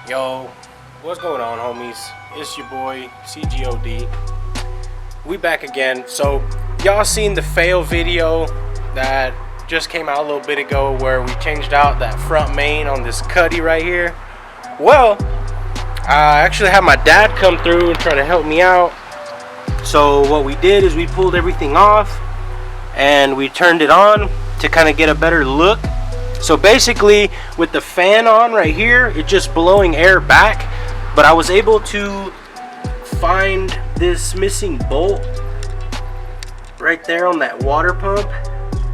Yo, what's going on, homies? It's your boy CGOD. We back again. So y'all seen the fail video that just came out a little bit ago where we changed out that front main on this cuddy right here? Well, I actually had my dad come through and try to help me out. So what we did is we pulled everything off and we turned it on to kind of get a better look. So basically with the fan on right here, it's just blowing air back, but I was able to find this missing bolt right there on that water pump,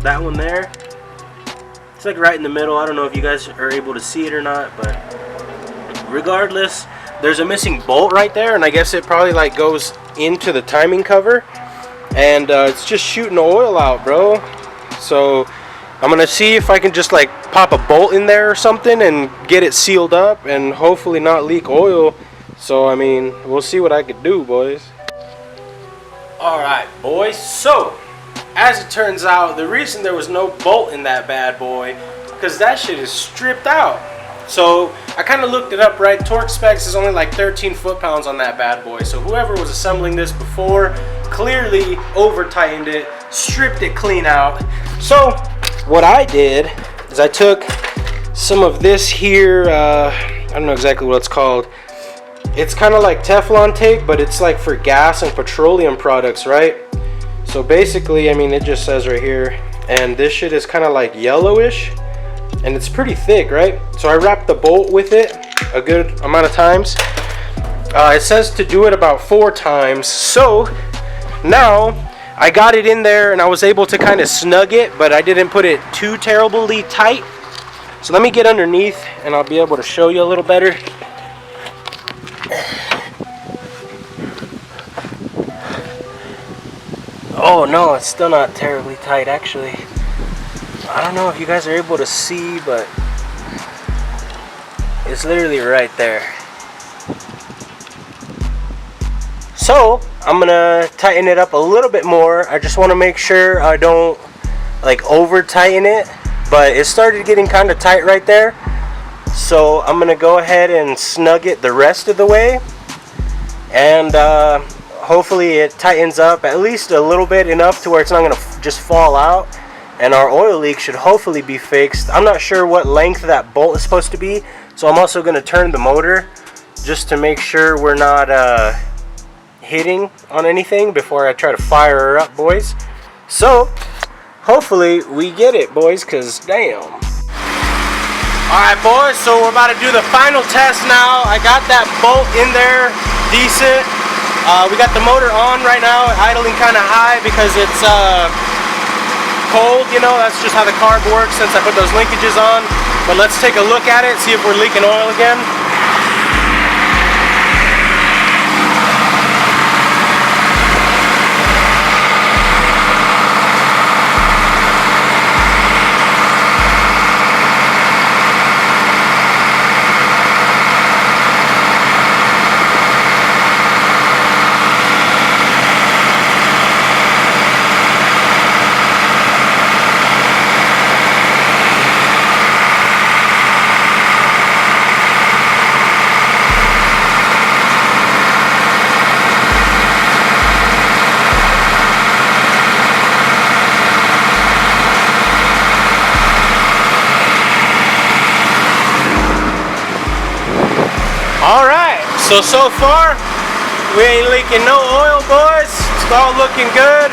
that one there. It's like right in the middle. I don't know if you guys are able to see it or not, but regardless, there's a missing bolt right there, and I guess it probably like goes into the timing cover, and it's just shooting the oil out, bro. So I'm gonna see if I can just like pop a bolt in there or something and get it sealed up and hopefully not leak oil. So I mean, we'll see what I could do, boys. Alright, boys, so as it turns out, the reason there was no bolt in that bad boy, because that shit is stripped out. So I kind of looked it up, right? Torque specs is only like 13 foot-pounds on that bad boy. So whoever was assembling this before clearly over-tightened it, stripped it clean out. So what I did is I took some of this here, I don't know exactly what it's called. It's kind of like Teflon tape, but it's like for gas and petroleum products, right? So basically, I mean, it just says right here, and this shit is kind of like yellowish, and it's pretty thick, right? So I wrapped the bolt with it a good amount of times. It says to do it about 4 times. So now I got it in there and I was able to kind of snug it, but I didn't put it too terribly tight. So let me get underneath and I'll be able to show you a little better. Oh no, it's still not terribly tight actually. I don't know if you guys are able to see, but it's literally right there. So I'm gonna tighten it up a little bit more. I just want to make sure I don't like over tighten it, but it started getting kind of tight right there. So I'm gonna go ahead and snug it the rest of the way, and hopefully it tightens up at least a little bit, enough to where it's not gonna just fall out, and our oil leak should hopefully be fixed. I'm not sure what length that bolt is supposed to be, so I'm also gonna turn the motor just to make sure we're not hitting on anything before I try to fire her up, boys. So hopefully we get it, boys, cause damn. Alright, boys, so we're about to do the final test now. I got that bolt in there decent. We got the motor on right now, idling kind of high because it's cold, you know. That's just how the carb works since I put those linkages on. But let's take a look at it, see if we're leaking oil again. Alright, so far we ain't leaking no oil, boys. It's all looking good.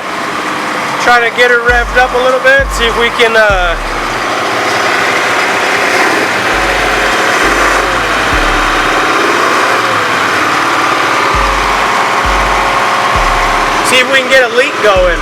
Trying to get her revved up a little bit, see if we can get a leak going.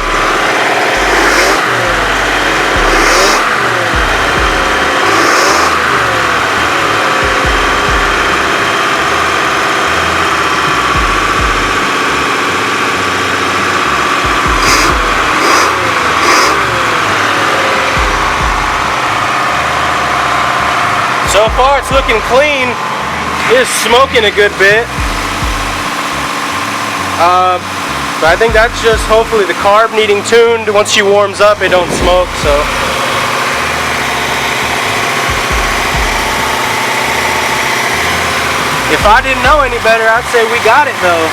So far it's looking clean. It is smoking a good bit. But I think that's just hopefully the carb needing tuned. Once she warms up, it don't smoke, so. If I didn't know any better, I'd say we got it though.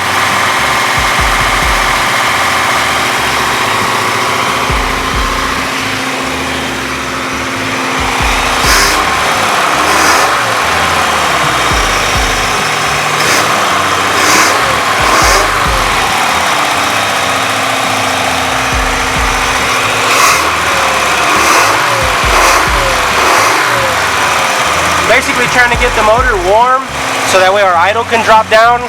Basically trying to get the motor warm so that way our idle can drop down.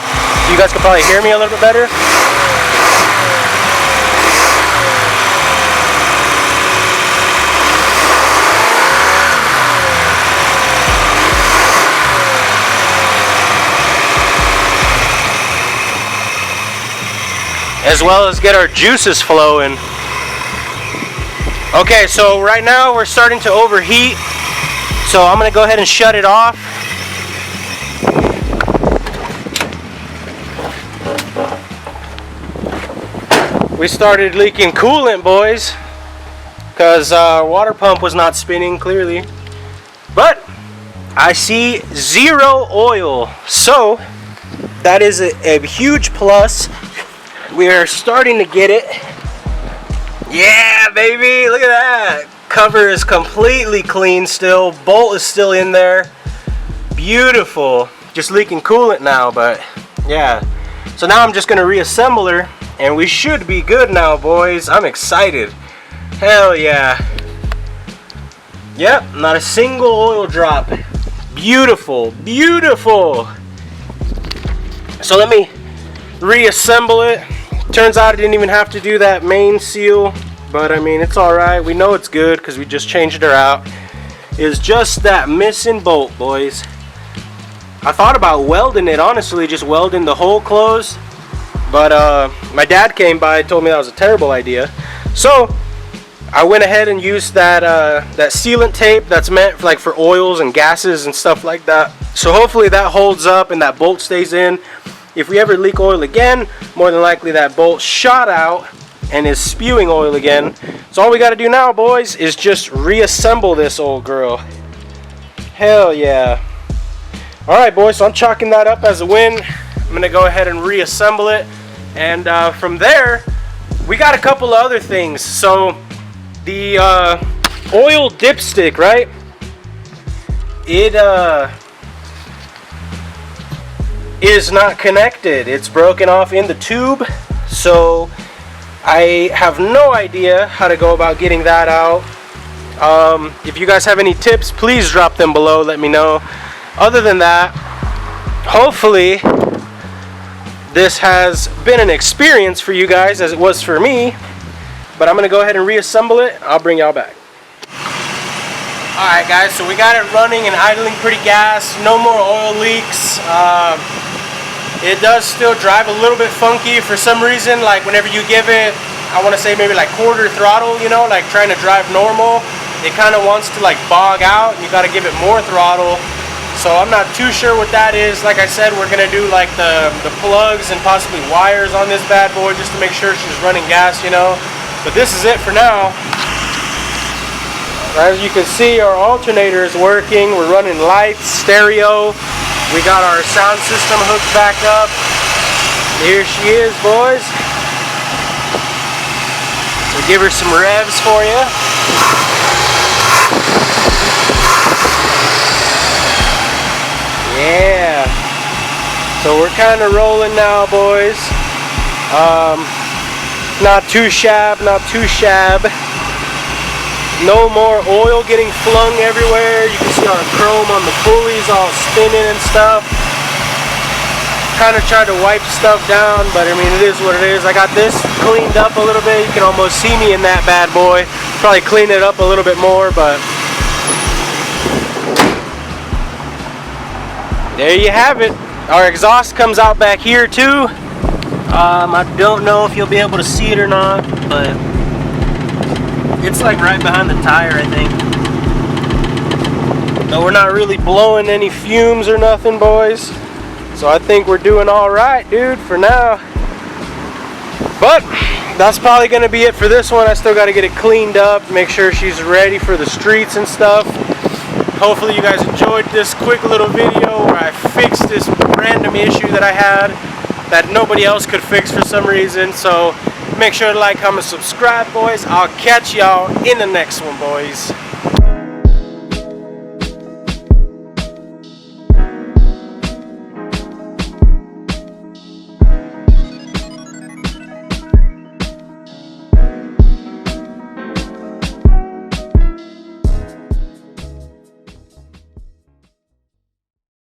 You guys can probably hear me a little bit better. As well as get our juices flowing. Okay, so right now we're starting to overheat. So I'm going to go ahead and shut it off. We started leaking coolant, boys, because our water pump was not spinning clearly. But I see zero oil, so that is a huge plus. We are starting to get it. Yeah, baby, look at that. Cover is completely clean still. Bolt is still in there. Beautiful. Just leaking coolant now, but yeah. So now I'm just gonna reassemble her and we should be good now, boys. I'm excited. Hell yeah. Yep, not a single oil drop. Beautiful, beautiful. So let me reassemble it. Turns out I didn't even have to do that main seal. But I mean, it's alright. We know it's good because we just changed her out. It's just that missing bolt, boys. I thought about welding it, honestly, just welding the hole closed. But my dad came by and told me that was a terrible idea. So I went ahead and used that that sealant tape that's meant for, like, for oils and gases and stuff like that. So hopefully that holds up and that bolt stays in. If we ever leak oil again, more than likely that bolt shot out and is spewing oil again. So all we got to do now, boys, is just reassemble this old girl. Hell yeah. Alright, boys, so I'm chalking that up as a win. I'm going to go ahead and reassemble it. And from there, we got a couple of other things. So the oil dipstick, right? It is not connected. It's broken off in the tube. So I have no idea how to go about getting that out. If you guys have any tips, please drop them below. Let me know. Other than that, hopefully this has been an experience for you guys as it was for me. But I'm going to go ahead and reassemble it. I'll bring y'all back. Alright guys, so we got it running and idling pretty gas. No more oil leaks. It does still drive a little bit funky for some reason. Like whenever you give it, I want to say maybe like quarter throttle, you know, like trying to drive normal, it kind of wants to like bog out and you got to give it more throttle. So I'm not too sure what that is. Like I said, we're going to do like the plugs and possibly wires on this bad boy just to make sure she's running gas, you know. But this is it for now. As you can see, our alternator is working. We're running lights, stereo. We got our sound system hooked back up. Here she is, boys. We'll give her some revs for you. Yeah. So we're kind of rolling now, boys. Not too shab, not too shab. No more oil getting flung everywhere. You can see our chrome on the pulleys all spinning and stuff. Kind of tried to wipe stuff down, but I mean, it is what it is. I got this cleaned up a little bit. You can almost see me in that bad boy. Probably clean it up a little bit more, but there you have it. Our exhaust comes out back here too. I don't know if you'll be able to see it or not, but it's like right behind the tire, I think. But we're not really blowing any fumes or nothing, boys. So I think we're doing all right, dude, for now. But that's probably going to be it for this one. I still got to get it cleaned up, make sure she's ready for the streets and stuff. hopefully you guys enjoyed this quick little video where I fixed this random issue that I had that nobody else could fix for some reason. So make sure to like, comment, subscribe, boys. I'll catch y'all in the next one, boys.